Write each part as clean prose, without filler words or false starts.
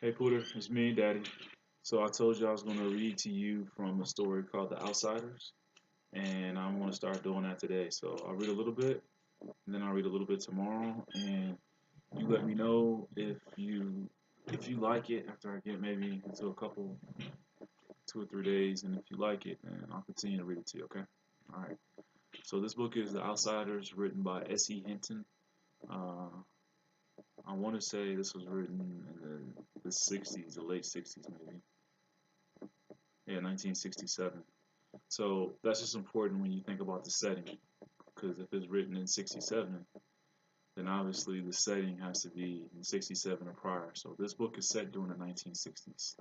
Hey Pooter, it's me, Daddy. So I told you I was going to read to you from a story called The Outsiders, and I'm going to start doing that today. So I'll read a little bit, and then I'll read a little bit tomorrow, and you let me know if you like it after I get maybe into a couple 2 or 3 days, and if you like it, then I'll continue to read it to you. Okay? All right. So this book is The Outsiders, written by S.E. Hinton. Uh, I want to say this was written in the 60s, the late 60s maybe. Yeah, 1967. So that's just important when you think about the setting, because if it's written in 67, then obviously the setting has to be in 67 or prior. So this book is set during the 1960s.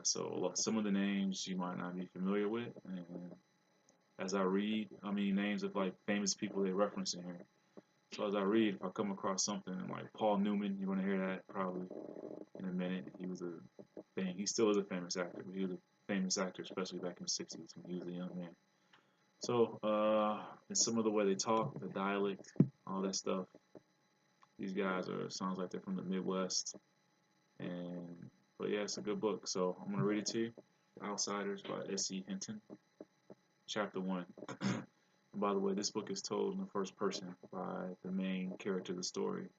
So some of the names you might not be familiar with, and as I read, I mean names of like famous people they reference in here. So as I read, if I come across something like Paul Newman, you're gonna hear that probably in a minute. He still is a famous actor, but he was a famous actor, especially back in the 60s when he was a young man. So, and some of the way they talk, the dialect, all that stuff. These guys sounds like they're from the Midwest. And but yeah, it's a good book. So I'm gonna read it to you. Outsiders by S.E. Hinton, Chapter One. And by the way, this book is told in the first person by the main character of the story.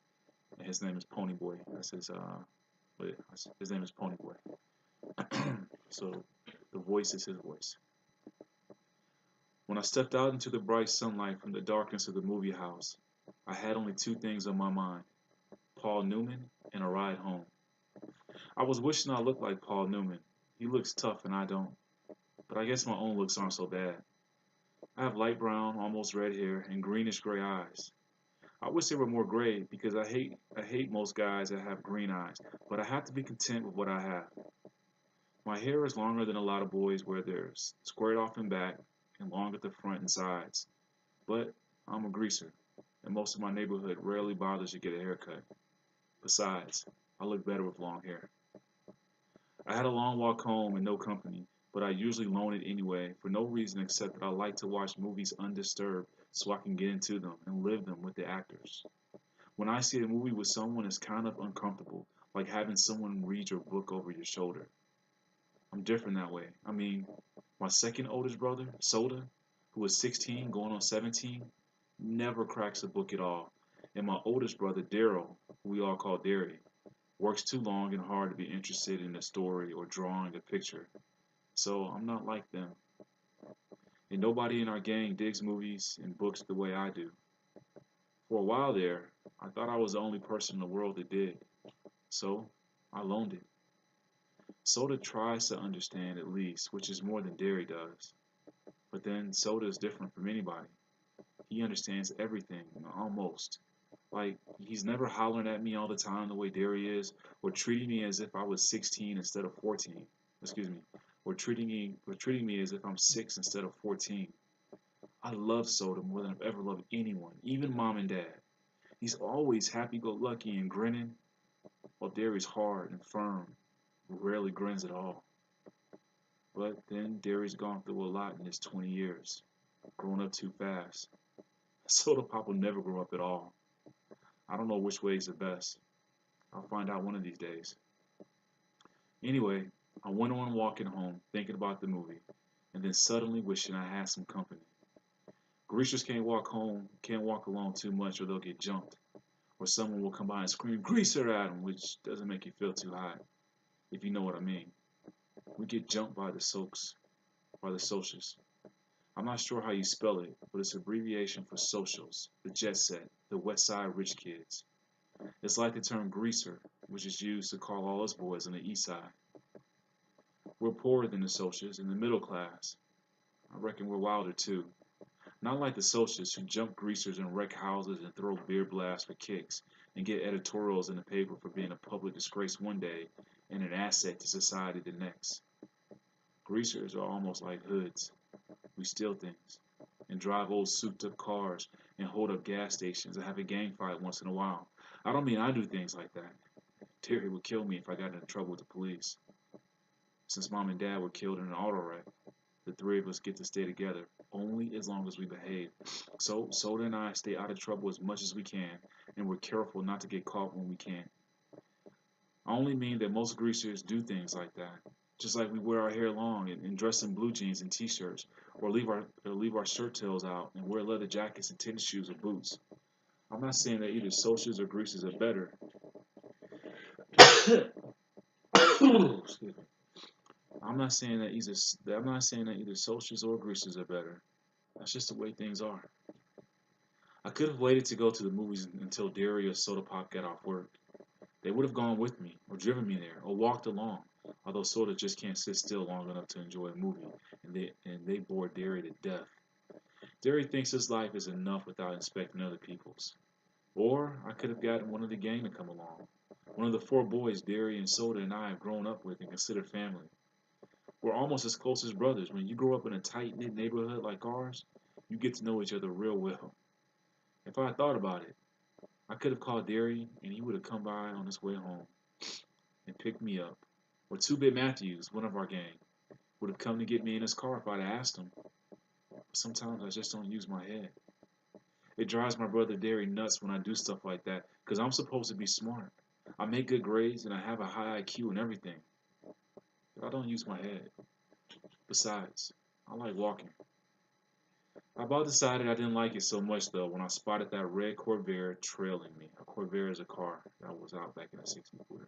And his name is Ponyboy. His name is Ponyboy. So the voice is his voice. When I stepped out into the bright sunlight from the darkness of the movie house, I had only two things on my mind: Paul Newman and a ride home. I was wishing I looked like Paul Newman. He looks tough and I don't. But I guess my own looks aren't so bad. I have light brown, almost red hair and greenish gray eyes. I wish they were more gray because I hate most guys that have green eyes, but I have to be content with what I have. My hair is longer than a lot of boys wear theirs, squared off in back and long at the front and sides. But I'm a greaser, and most of my neighborhood rarely bothers to get a haircut. Besides, I look better with long hair. I had a long walk home and no company, but I usually loan it anyway for no reason except that I like to watch movies undisturbed so I can get into them and live them with the actors. When I see a movie with someone, it's kind of uncomfortable, like having someone read your book over your shoulder. I'm different that way. I mean, my second oldest brother, Soda, who is 16 going on 17, never cracks a book at all. And my oldest brother, Daryl, who we all call Derry, works too long and hard to be interested in a story or drawing a picture. So I'm not like them. And nobody in our gang digs movies and books the way I do. For a while there, I thought I was the only person in the world that did. So I loaned it. Soda tries to understand at least, which is more than Derry does. But then Soda is different from anybody. He understands everything, almost. Like, he's never hollering at me all the time the way Derry is, or treating me as if I was 16 instead of 14. Excuse me. Or treating me as if I'm 6 instead of 14. I love Soda more than I've ever loved anyone, even mom and dad. He's always happy-go-lucky and grinning, while Derry's hard and firm, rarely grins at all. But then Derry's gone through a lot in his 20 years, grown up too fast. Soda Pop will never grow up at all. I don't know which way is the best. I'll find out one of these days. Anyway, I went on walking home, thinking about the movie, and then suddenly wishing I had some company. Greasers can't walk alone too much or they'll get jumped. Or someone will come by and scream "Greaser" at them, which doesn't make you feel too hot, if you know what I mean. We get jumped by the socials. I'm not sure how you spell it, but it's abbreviation for socials, the jet set, the west side rich kids. It's like the term greaser, which is used to call all us boys on the east side. We're poorer than the socials in the middle class. I reckon we're wilder too. Not like the socials who jump greasers and wreck houses and throw beer blasts for kicks and get editorials in the paper for being a public disgrace one day and an asset to society the next. Greasers are almost like hoods. We steal things and drive old souped up cars and hold up gas stations and have a gang fight once in a while. I don't mean I do things like that. Terry would kill me if I got into trouble with the police. Since mom and dad were killed in an auto wreck, the three of us get to stay together only as long as we behave. So Soda and I stay out of trouble as much as we can, and we're careful not to get caught when we can. I only mean that most greasers do things like that. Just like we wear our hair long and dress in blue jeans and t-shirts, or leave our shirt tails out and wear leather jackets and tennis shoes or boots. I'm not saying that either socials or greasers are better. Excuse me. I'm not saying that either socials or greasers are better. That's just the way things are. I could have waited to go to the movies until Derry or Soda Pop got off work. They would have gone with me, or driven me there, or walked along. Although Soda just can't sit still long enough to enjoy a movie, and they bore Derry to death. Derry thinks his life is enough without inspecting other people's. Or I could have gotten one of the gang to come along. One of the four boys Derry and Soda and I have grown up with and consider family. We're almost as close as brothers. When you grow up in a tight knit neighborhood like ours, you get to know each other real well. If I had thought about it, I could have called Derry and he would have come by on his way home and picked me up. Or Two Bit Matthews, one of our gang, would have come to get me in his car if I'd asked him. But sometimes I just don't use my head. It drives my brother Derry nuts when I do stuff like that because I'm supposed to be smart. I make good grades and I have a high IQ and everything, but I don't use my head. Besides, I like walking. I about decided I didn't like it so much though when I spotted that red Corvair trailing me. A Corvair is a car that was out back in the '60s.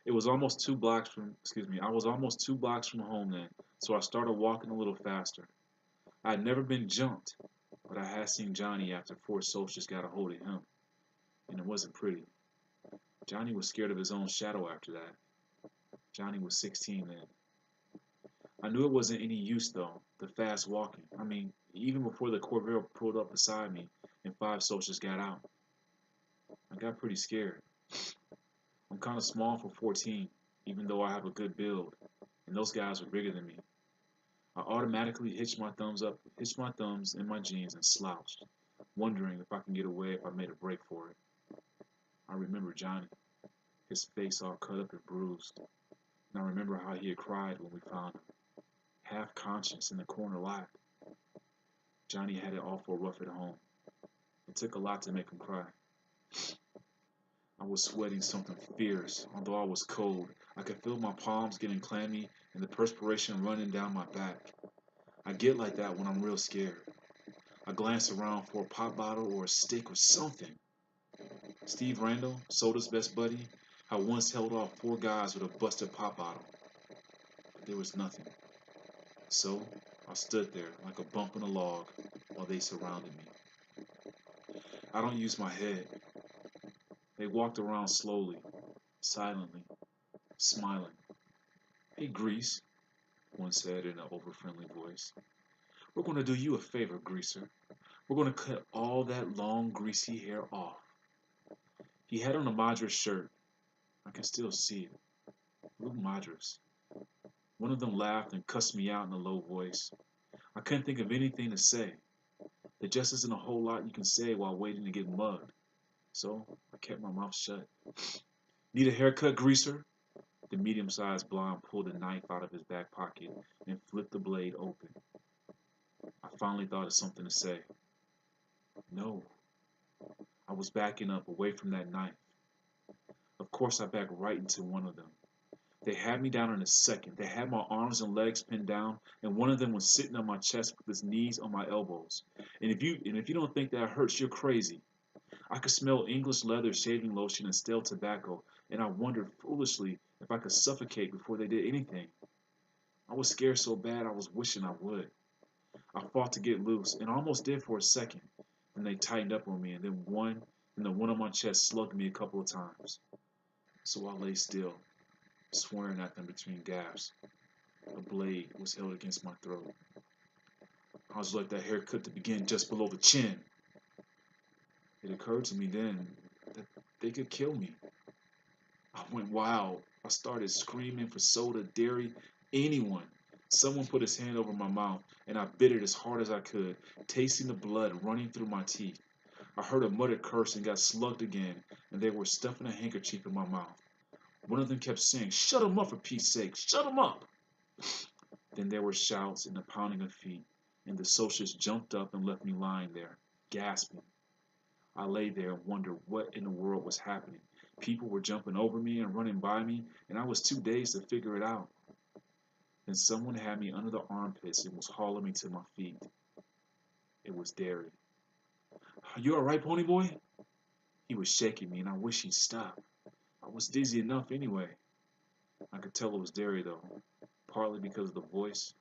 It was almost 2 blocks from, excuse me, I was almost 2 blocks from home then, so I started walking a little faster. I had never been jumped, but I had seen Johnny after four soldiers got a hold of him, and it wasn't pretty. Johnny was scared of his own shadow after that. Johnny was 16 then. I knew it wasn't any use though, the fast walking. I mean, even before the Corvair pulled up beside me and five soldiers got out, I got pretty scared. I'm kind of small for 14, even though I have a good build, and those guys were bigger than me. I automatically hitched my thumbs in my jeans and slouched, wondering if I can get away if I made a break for it. I remember Johnny, his face all cut up and bruised, and I remember how he had cried when we found him, half conscious in the corner lot. Johnny had it awful rough at home. It took a lot to make him cry. I was sweating something fierce, although I was cold. I could feel my palms getting clammy and the perspiration running down my back. I get like that when I'm real scared. I glanced around for a pop bottle or a stick or something. Steve Randall, Soda's best buddy, had once held off four guys with a busted pop bottle, but there was nothing. So I stood there like a bump in a log while they surrounded me. I don't use my head. They walked around slowly, silently, smiling. Hey, Grease, one said in an over-friendly voice. We're going to do you a favor, Greaser. We're going to cut all that long, greasy hair off. He had on a Madras shirt. I can still see it. Blue Madras. One of them laughed and cussed me out in a low voice. I couldn't think of anything to say. There just isn't a whole lot you can say while waiting to get mugged. So I kept my mouth shut. Need a haircut, Greaser? The medium-sized blonde pulled a knife out of his back pocket and flipped the blade open. I finally thought of something to say. No. I was backing up away from that knife. Of course I backed right into one of them. They had me down in a second. They had my arms and legs pinned down, and one of them was sitting on my chest with his knees on my elbows. And if you don't think that hurts, you're crazy. I could smell English leather, shaving lotion, and stale tobacco, and I wondered foolishly if I could suffocate before they did anything. I was scared so bad I was wishing I would. I fought to get loose, and I almost did for a second. Then they tightened up on me, and the one on my chest slugged me a couple of times. So I lay still, swearing at them between gasps. A blade was held against my throat. I was like that haircut to begin just below the chin. It occurred to me then that they could kill me. I went wild. I started screaming for Soda, Derry, anyone. Someone put his hand over my mouth, and I bit it as hard as I could, tasting the blood running through my teeth. I heard a muttered curse and got slugged again, and they were stuffing a handkerchief in my mouth. One of them kept saying, "Shut him up for Pete's sake, shut him up!" Then there were shouts and the pounding of feet, and the socialists jumped up and left me lying there, gasping. I lay there and wondered what in the world was happening. People were jumping over me and running by me, and I was too dazed to figure it out. Then someone had me under the armpits and was hauling me to my feet. It was Derry. "Are you all right, Pony Boy?" He was shaking me, and I wish he'd stop. I was dizzy enough anyway. I could tell it was Derry, though, partly because of the voice,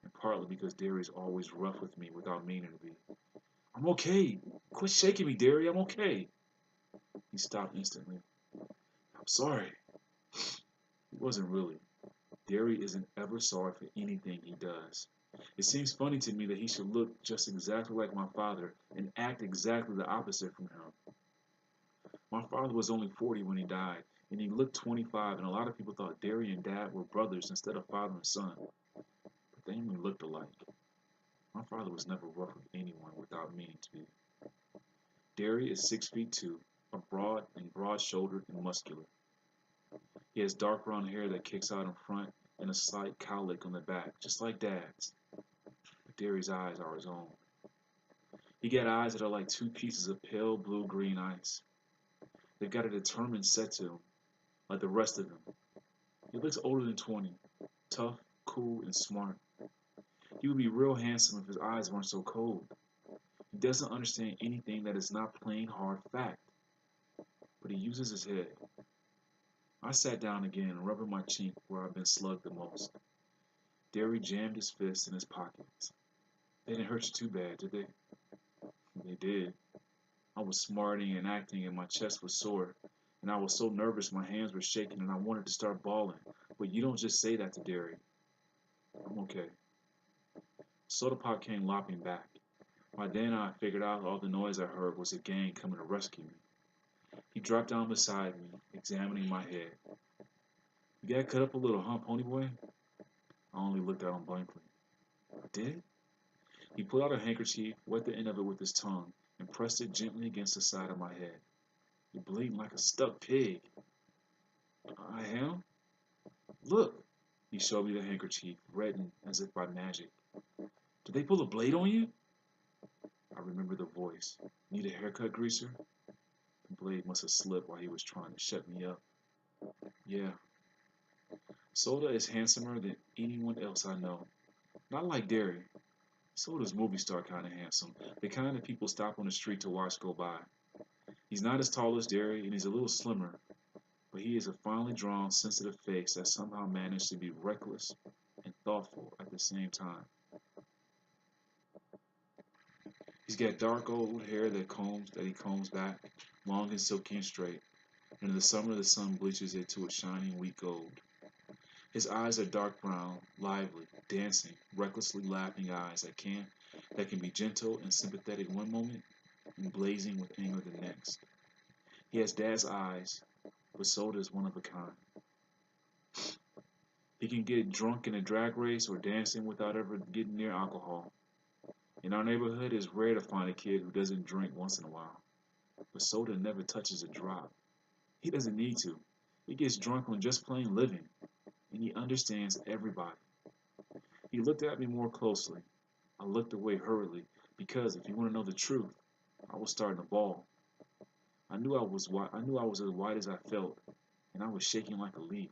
and partly because Derry's always rough with me without meaning to be. "I'm okay. Quit shaking me, Derry. I'm okay." He stopped instantly. "I'm sorry." He wasn't really. Derry isn't ever sorry for anything he does. It seems funny to me that he should look just exactly like my father and act exactly the opposite from him. My father was only 40 when he died, and he looked 25, and a lot of people thought Derry and Dad were brothers instead of father and son. But they only looked alike. My father was never rough with anyone without meaning to be. Derry is 6 feet 2, broad-shouldered and muscular. He has dark brown hair that kicks out in front and a slight cowlick on the back, just like Dad's. But Derry's eyes are his own. He got eyes that are like two pieces of pale blue-green ice. They've got a determined set to him, like the rest of him. He looks older than 20, tough, cool, and smart. He would be real handsome if his eyes weren't so cold. He doesn't understand anything that is not plain hard fact, but he uses his head. I sat down again, rubbing my cheek where I've been slugged the most. Derry jammed his fists in his pockets. "They didn't hurt you too bad, did they?" "They did." I was smarting and acting, and my chest was sore, and I was so nervous my hands were shaking, and I wanted to start bawling. But you don't just say that to Derry. "I'm okay." Soda Pop came lopping back. By then I figured out all the noise I heard was a gang coming to rescue me. He dropped down beside me, examining my head. "You got cut up a little, huh, Pony Boy?" I only looked at him blankly. "I did?" He pulled out a handkerchief, wet the end of it with his tongue, and pressed it gently against the side of my head. "You're bleeding like a stuck pig." "I am?" "Look." He showed me the handkerchief, reddened as if by magic. "Did they pull a blade on you?" I remember the voice. "Need a haircut, greaser?" The blade must have slipped while he was trying to shut me up. "Yeah." Soda is handsomer than anyone else I know. Not like Derry. Soda's movie star kind of handsome, the kind that people stop on the street to watch go by. He's not as tall as Derry, and he's a little slimmer, but he is a finely drawn, sensitive face that somehow managed to be reckless and thoughtful at the same time. He's got dark gold hair that he combs back, long and silky and straight, and in the summer the sun bleaches it to a shining wheat gold. His eyes are dark brown, lively, dancing, recklessly laughing eyes that can be gentle and sympathetic one moment and blazing with anger the next. He has Dad's eyes, but Soda is one of a kind. He can get drunk in a drag race or dancing without ever getting near alcohol. In our neighborhood, it's rare to find a kid who doesn't drink once in a while. But Soda never touches a drop. He doesn't need to. He gets drunk on just plain living, and he understands everybody. He looked at me more closely. I looked away hurriedly because, if you want to know the truth, I was starting to bawl. I knew I was as white as I felt, and I was shaking like a leaf.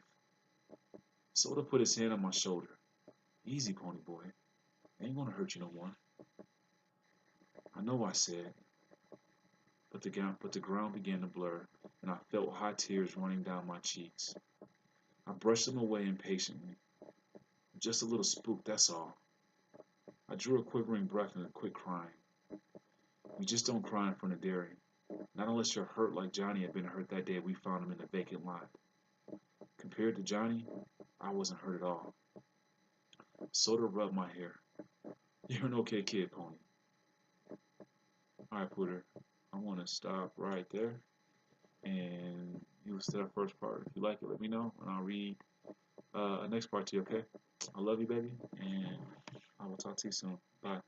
Soda put his hand on my shoulder. "Easy, Pony Boy. Ain't gonna hurt you no more." "I know," I said, but the ground began to blur, and I felt hot tears running down my cheeks. I brushed them away impatiently. "Just a little spook, that's all." I drew a quivering breath and quit crying. You just don't cry in front of Derry. Not unless you're hurt like Johnny had been hurt that day we found him in the vacant lot. Compared to Johnny, I wasn't hurt at all. Soda rubbed my hair. "You're an okay kid, Pony." "Alright, Pooter. I want to stop right there. And you listen to that first part. If you like it, let me know, and I'll read the next part to you, okay? I love you, baby, and I will talk to you soon. Bye.